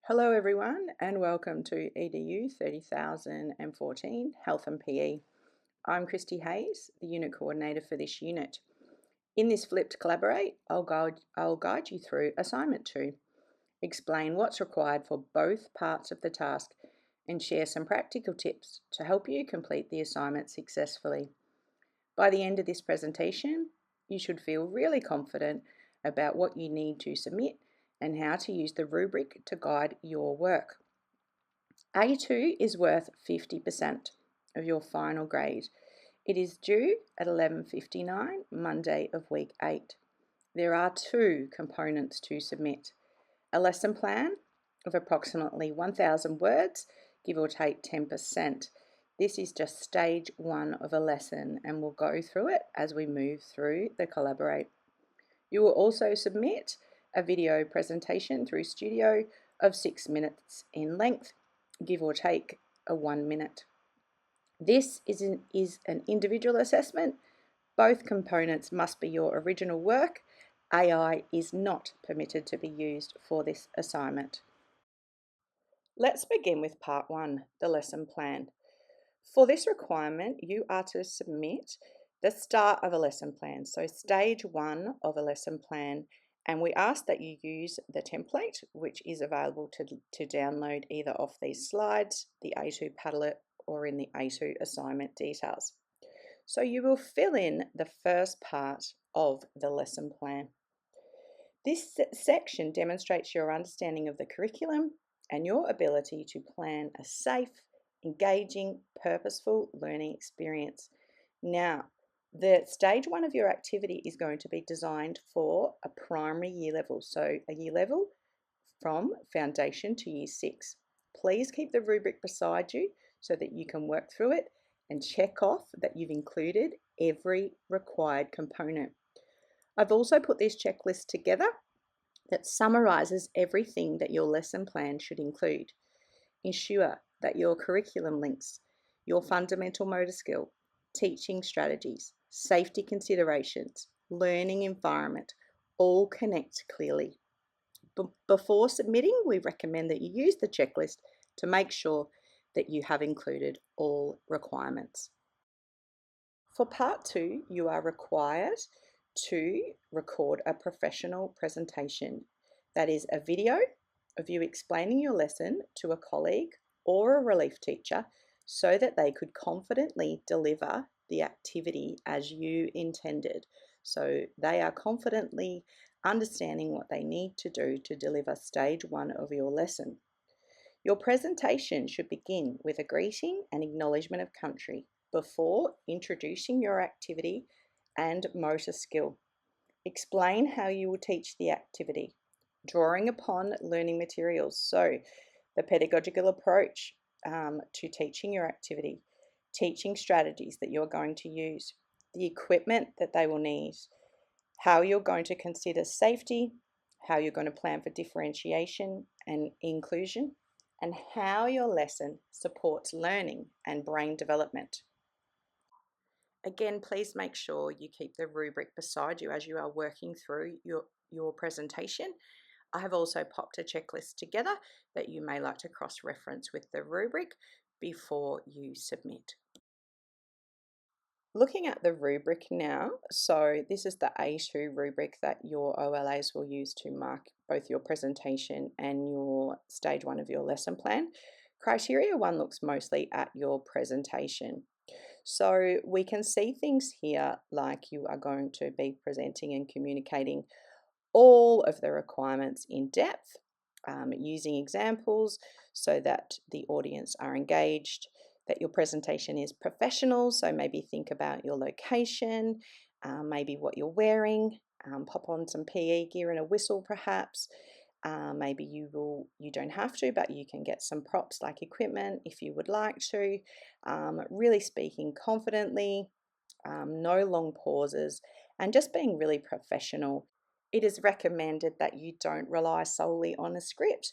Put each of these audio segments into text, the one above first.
Hello everyone and welcome to EDU30014 Health and PE. I'm Christy Hayes, the unit coordinator for this unit. In this flipped collaborate, I'll guide you through assignment 2, explain what's required for both parts of the task and share some practical tips to help you complete the assignment successfully. By the end of this presentation, you should feel really confident about what you need to submit and how to use the rubric to guide your work. A2 is worth 50% of your final grade. It is due at 11:59 Monday of week 8. There are 2 components to submit. A lesson plan of approximately 1,000 words, give or take 10%. This is just stage 1 of a lesson and we'll go through it as we move through the collaborate. You will also submit a video presentation through Studio of 6 minutes in length, give or take 1 minute. This is an individual assessment. Both components must be your original work. AI is not permitted to be used for this assignment. Let's begin with part 1, the lesson plan. For this requirement, you are to submit the start of a lesson plan, so stage 1 of a lesson plan, and we ask that you use the template which is available to download either off these slides, the A2 Padlet, or in the A2 assignment details. So you will fill in the first part of the lesson plan. This section demonstrates your understanding of the curriculum and your ability to plan a safe, engaging, purposeful learning experience. Now, the stage 1 of your activity is going to be designed for a primary year level, so a year level from foundation to year 6. Please keep the rubric beside you so that you can work through it and check off that you've included every required component. I've also put this checklist together that summarizes everything that your lesson plan should include. Ensure that your curriculum links, your fundamental motor skill, teaching strategies, safety considerations, learning environment all connect clearly. Before submitting, we recommend that you use the checklist to make sure that you have included all requirements. For part 2, you are required to record a professional presentation. That is a video of you explaining your lesson to a colleague or a relief teacher so that they could confidently deliver the activity as you intended. So they are confidently understanding what they need to do to deliver stage 1 of your lesson. Your presentation should begin with a greeting and acknowledgement of country before introducing your activity and motor skill. Explain how you will teach the activity, drawing upon learning materials, so the pedagogical approach to teaching your activity, teaching strategies that you're going to use, the equipment that they will need, how you're going to consider safety, how you're going to plan for differentiation and inclusion, and how your lesson supports learning and brain development. Again, please make sure you keep the rubric beside you as you are working through your presentation. I have also popped a checklist together that you may like to cross-reference with the rubric before you submit. Looking at the rubric now, so this is the A2 rubric that your OLAs will use to mark both your presentation and your stage 1 of your lesson plan. Criteria 1 looks mostly at your presentation. So we can see things here like you are going to be presenting and communicating all of the requirements in depth, using examples so that the audience are engaged, that your presentation is professional, so maybe think about your location, maybe what you're wearing, pop on some PE gear and a whistle perhaps. Maybe you don't have to, but you can get some props like equipment if you would like to. Really speaking confidently, no long pauses, and just being really professional. It is recommended that you don't rely solely on a script.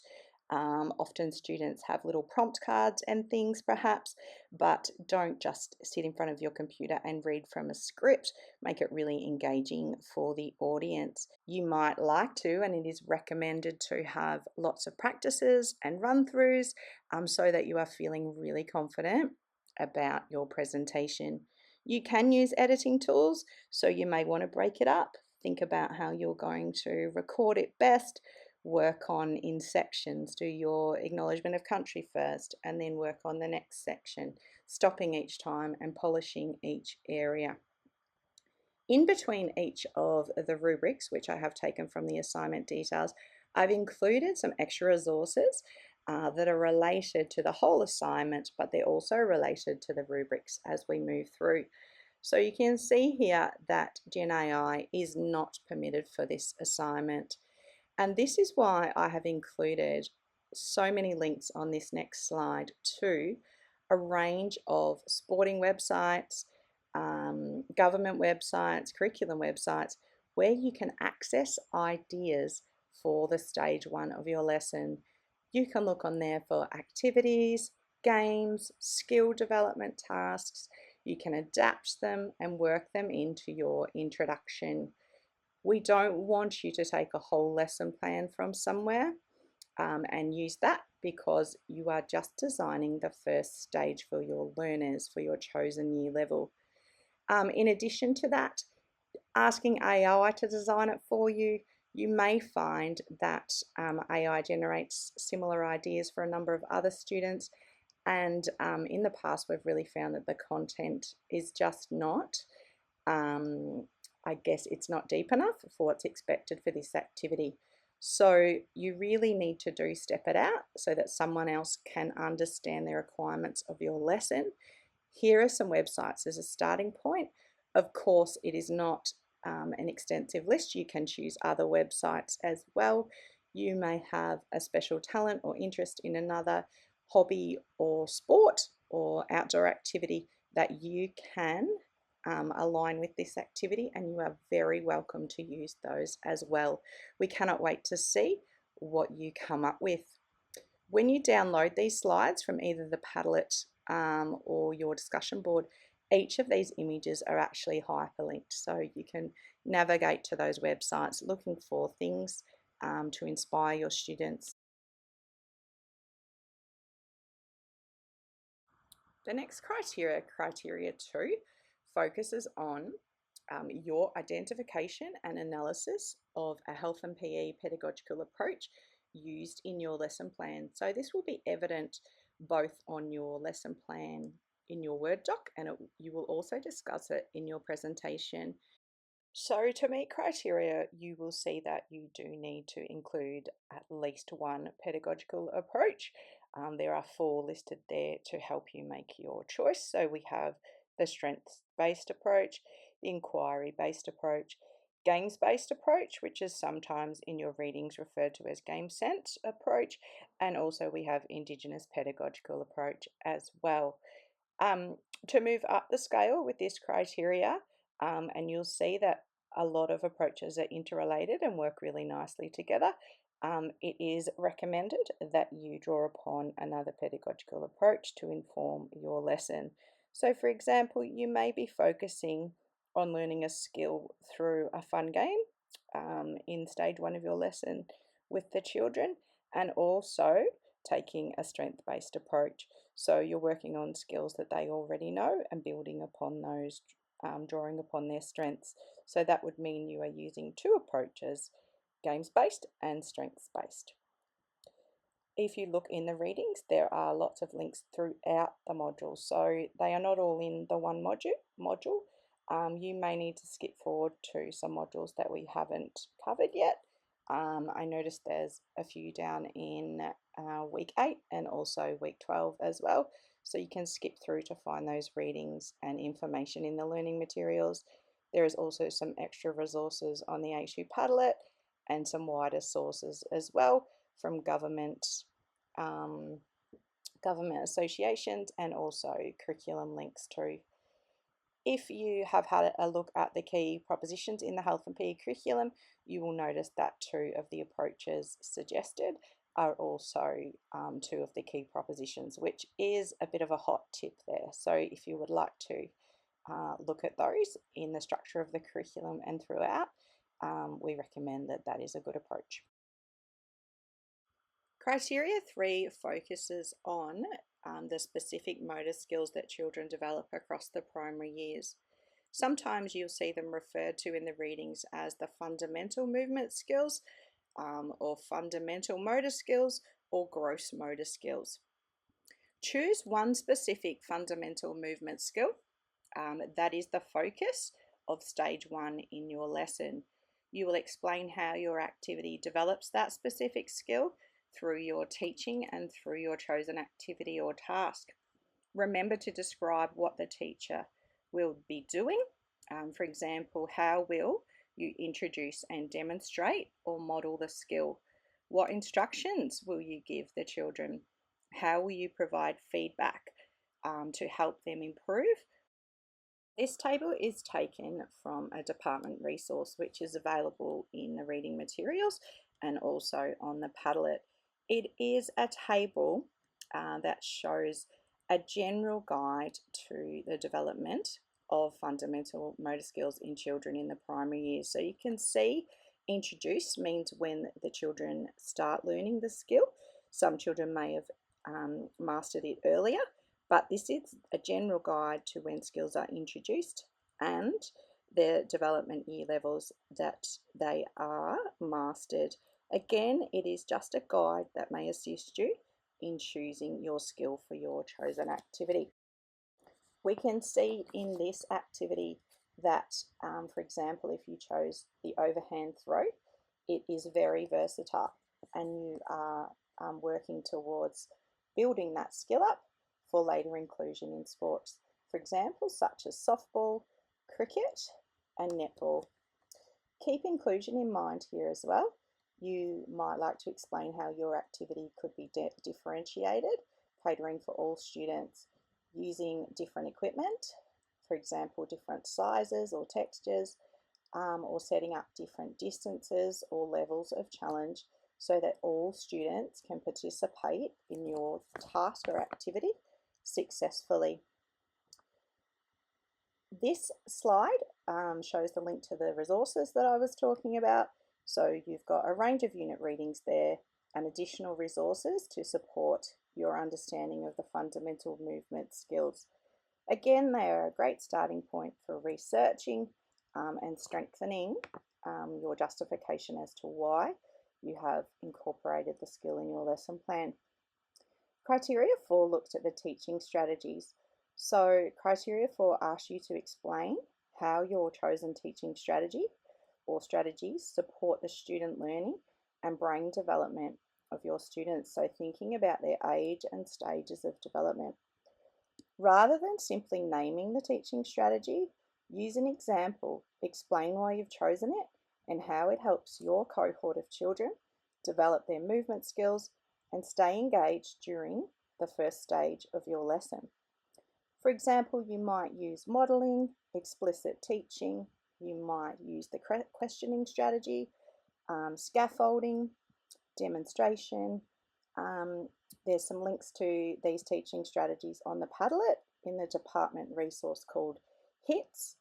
Often students have little prompt cards and things perhaps, but don't just sit in front of your computer and read from a script. Make it really engaging for the audience. You might like to, and it is recommended to have lots of practices and run-throughs so that you are feeling really confident about your presentation. You can use editing tools, so you may want to break it up. Think about how you're going to record it best. Work on in sections. Do your acknowledgement of country first and then work on the next section, stopping each time and polishing each area. In between each of the rubrics, which I have taken from the assignment details, I've included some extra resources that are related to the whole assignment, but they're also related to the rubrics as we move through. So you can see here that Gen AI is not permitted for this assignment. And this is why I have included so many links on this next slide to a range of sporting websites, government websites, curriculum websites, where you can access ideas for the stage 1 of your lesson. You can look on there for activities, games, skill development tasks. You can adapt them and work them into your introduction. We don't want you to take a whole lesson plan from somewhere and use that, because you are just designing the first stage for your learners for your chosen year level. In addition to that, asking AI to design it for you, you may find that AI generates similar ideas for a number of other students. And in the past, we've really found that the content is just not I guess it's not deep enough for what's expected for this activity. So you really need to step it out so that someone else can understand the requirements of your lesson. Here are some websites as a starting point. Of course, it is not an extensive list. You can choose other websites as well. You may have a special talent or interest in another hobby or sport or outdoor activity that you can align with this activity, and you are very welcome to use those as well. We cannot wait to see what you come up with. When you download these slides from either the Padlet or your discussion board, each of these images are actually hyperlinked, so you can navigate to those websites looking for things to inspire your students. The next criteria, criteria 2, focuses on your identification and analysis of a health and PE pedagogical approach used in your lesson plan. So this will be evident both on your lesson plan in your Word doc, and you will also discuss it in your presentation. So to meet criteria, you will see that you do need to include at least one pedagogical approach. There are 4 listed there to help you make your choice. So we have the strengths-based approach, the inquiry-based approach, games-based approach, which is sometimes in your readings referred to as game sense approach, and also we have Indigenous pedagogical approach as well. To move up the scale with this criteria, and you'll see that a lot of approaches are interrelated and work really nicely together. It is recommended that you draw upon another pedagogical approach to inform your lesson. So for example, you may be focusing on learning a skill through a fun game in stage 1 of your lesson with the children, and also taking a strength-based approach. So you're working on skills that they already know and building upon those, drawing upon their strengths. So that would mean you are using 2 approaches, games-based and strengths-based. If you look in the readings, there are lots of links throughout the module. So they are not all in the one module. You may need to skip forward to some modules that we haven't covered yet. I noticed there's a few down in week 8 and also week 12 as well. So you can skip through to find those readings and information in the learning materials. There is also some extra resources on the A2 Padlet and some wider sources as well from government associations and also curriculum links too. If you have had a look at the key propositions in the health and PE curriculum, you will notice that 2 of the approaches suggested are also two of the key propositions, which is a bit of a hot tip there. So if you would like to look at those in the structure of the curriculum and throughout, we recommend that that is a good approach. Criteria 3 focuses on the specific motor skills that children develop across the primary years. Sometimes you'll see them referred to in the readings as the fundamental movement skills, or fundamental motor skills, or gross motor skills. Choose one specific fundamental movement skill that is the focus of stage 1 in your lesson. You will explain how your activity develops that specific skill through your teaching and through your chosen activity or task. Remember to describe what the teacher will be doing. For example, how will you introduce and demonstrate or model the skill? What instructions will you give the children? How will you provide feedback to help them improve? This table is taken from a department resource which is available in the reading materials and also on the Padlet. It is a table that shows a general guide to the development of fundamental motor skills in children in the primary years. So you can see introduce means when the children start learning the skill. Some children may have mastered it earlier, but this is a general guide to when skills are introduced and the development year levels that they are mastered. Again, it is just a guide that may assist you in choosing your skill for your chosen activity. We can see in this activity that, for example, if you chose the overhand throw, it is very versatile and you are working towards building that skill up for later inclusion in sports, for example, such as softball, cricket, and netball. Keep inclusion in mind here as well. You might like to explain how your activity could be differentiated, catering for all students, using different equipment, for example, different sizes or textures, or setting up different distances or levels of challenge so that all students can participate in your task or activity successfully. This slide shows the link to the resources that I was talking about. So you've got a range of unit readings there and additional resources to support your understanding of the fundamental movement skills. Again, they are a great starting point for researching and strengthening your justification as to why you have incorporated the skill in your lesson plan. Criteria 4 looks at the teaching strategies. So criteria 4 asks you to explain how your chosen teaching strategy or strategies support the student learning and brain development of your students. So thinking about their age and stages of development. Rather than simply naming the teaching strategy, use an example, explain why you've chosen it and how it helps your cohort of children develop their movement skills and stay engaged during the first stage of your lesson. For example, you might use modelling, explicit teaching, you might use the questioning strategy, scaffolding, demonstration. There's some links to these teaching strategies on the Padlet in the department resource called HITS,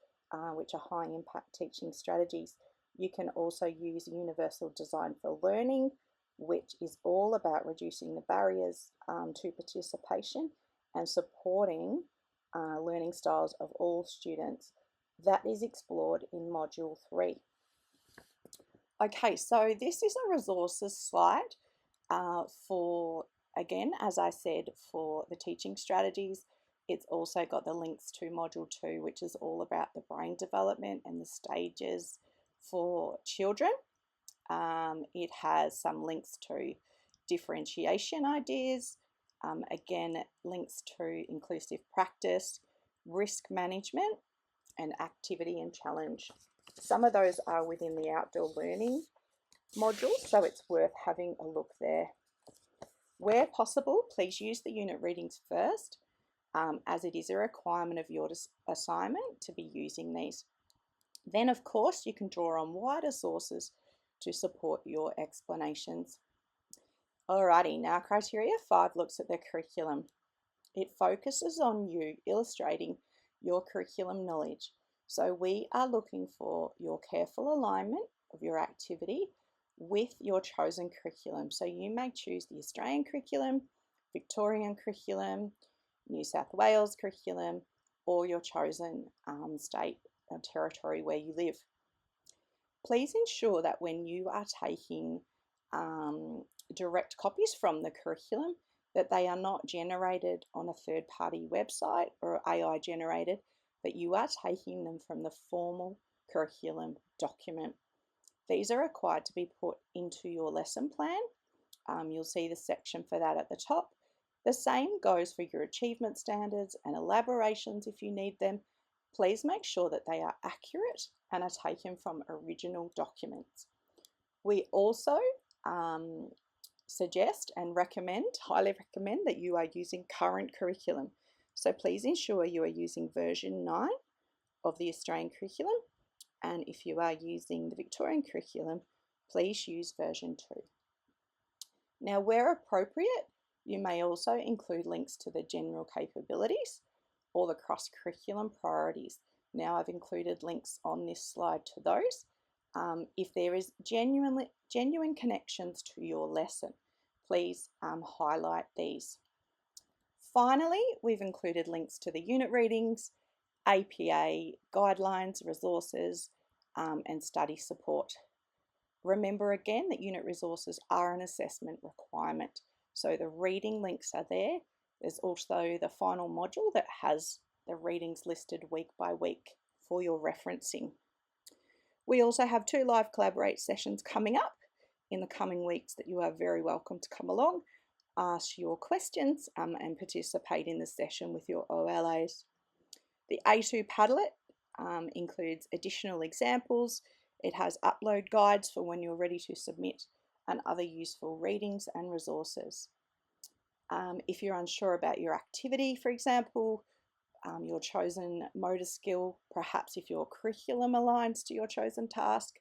which are high impact teaching strategies. You can also use Universal Design for Learning, which is all about reducing the barriers to participation and supporting learning styles of all students. That is explored in Module 3. Okay, so this is a resources slide for, again, as I said, for the teaching strategies. It's also got the links to Module 2, which is all about the brain development and the stages for children. It has some links to differentiation ideas, again, links to inclusive practice, risk management, and activity and challenge. Some of those are within the outdoor learning module, so it's worth having a look there. Where possible, please use the unit readings first, as it is a requirement of your assignment to be using these. Then, of course, you can draw on wider sources to support your explanations. Alrighty, now criteria 5 looks at the curriculum. It focuses on you illustrating your curriculum knowledge. So we are looking for your careful alignment of your activity with your chosen curriculum. So you may choose the Australian curriculum, Victorian curriculum, New South Wales curriculum, or your chosen state or territory where you live. Please ensure that when you are taking direct copies from the curriculum, that they are not generated on a third-party website or AI generated, but you are taking them from the formal curriculum document. These are required to be put into your lesson plan. You'll see the section for that at the top. The same goes for your achievement standards and elaborations if you need them. Please make sure that they are accurate and are taken from original documents. We also suggest and highly recommend that you are using current curriculum. So please ensure you are using version 9 of the Australian curriculum, and if you are using the Victorian curriculum, please use version 2. Now, where appropriate, you may also include links to the general capabilities or the cross-curriculum priorities. Now, I've included links on this slide to those. If there is genuine connections to your lesson, please highlight these. Finally, we've included links to the unit readings, APA guidelines, resources, and study support. Remember again that unit resources are an assessment requirement. So the reading links are there. There's also the final module that has the readings listed week by week for your referencing. We also have 2 live Collaborate sessions coming up in the coming weeks that you are very welcome to come along, ask your questions and participate in the session with your OLAs. The A2 Padlet includes additional examples. It has upload guides for when you're ready to submit and other useful readings and resources. If you're unsure about your activity, for example, your chosen motor skill, perhaps if your curriculum aligns to your chosen task,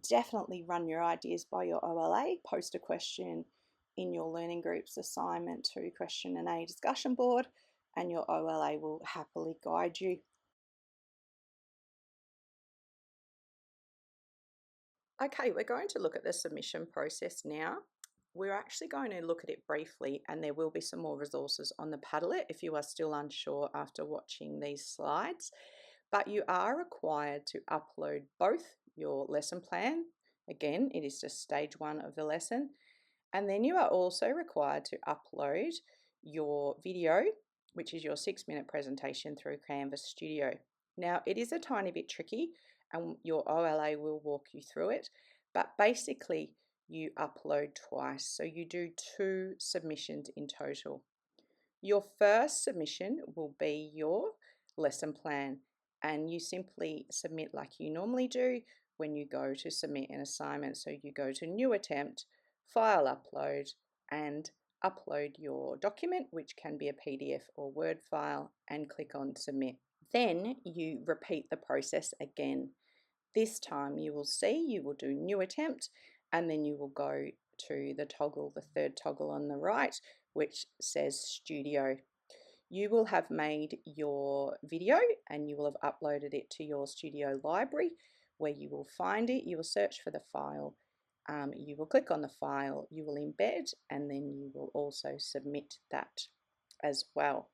definitely run your ideas by your OLA, post a question in your learning groups assignment to question and A discussion board, and your OLA will happily guide you. Okay, we're going to look at the submission process now. We're actually going to look at it briefly, and there will be some more resources on the Padlet if you are still unsure after watching these slides. But you are required to upload both your lesson plan. Again, it is just stage 1 of the lesson. And then you are also required to upload your video, which is your 6-minute presentation through Canvas Studio. Now, it is a tiny bit tricky, and your OLA will walk you through it, but basically you upload twice, so you do 2 submissions in total. Your first submission will be your lesson plan, and you simply submit like you normally do when you go to submit an assignment. So you go to New Attempt, File Upload, and upload your document, which can be a PDF or Word file, and click on Submit. Then you repeat the process again. This time you will do New Attempt, and then you will go to the toggle, the third toggle on the right, which says Studio. You will have made your video and you will have uploaded it to your Studio library, where you will find it. You will search for the file. You will click on the file, you will embed, and then you will also submit that as well.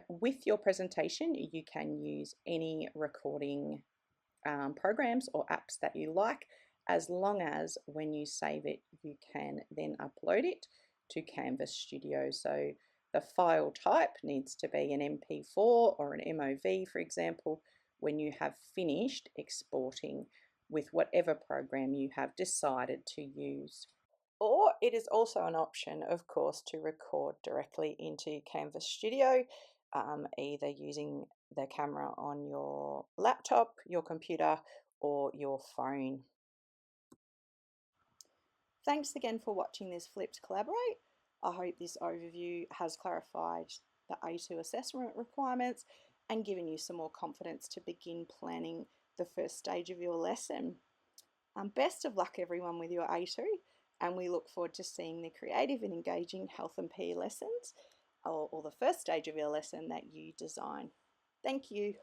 With your presentation, you can use any recording programs or apps that you like, as long as when you save it, you can then upload it to Canvas Studio. So the file type needs to be an MP4 or an MOV, for example, when you have finished exporting with whatever program you have decided to use. Or it is also an option, of course, to record directly into Canvas Studio, either using the camera on your laptop, your computer, or your phone. Thanks again for watching this Flipped Collaborate. I hope this overview has clarified the A2 assessment requirements and given you some more confidence to begin planning the first stage of your lesson. Best of luck everyone with your A2, and we look forward to seeing the creative and engaging health and PE lessons or the first stage of your lesson that you design. Thank you.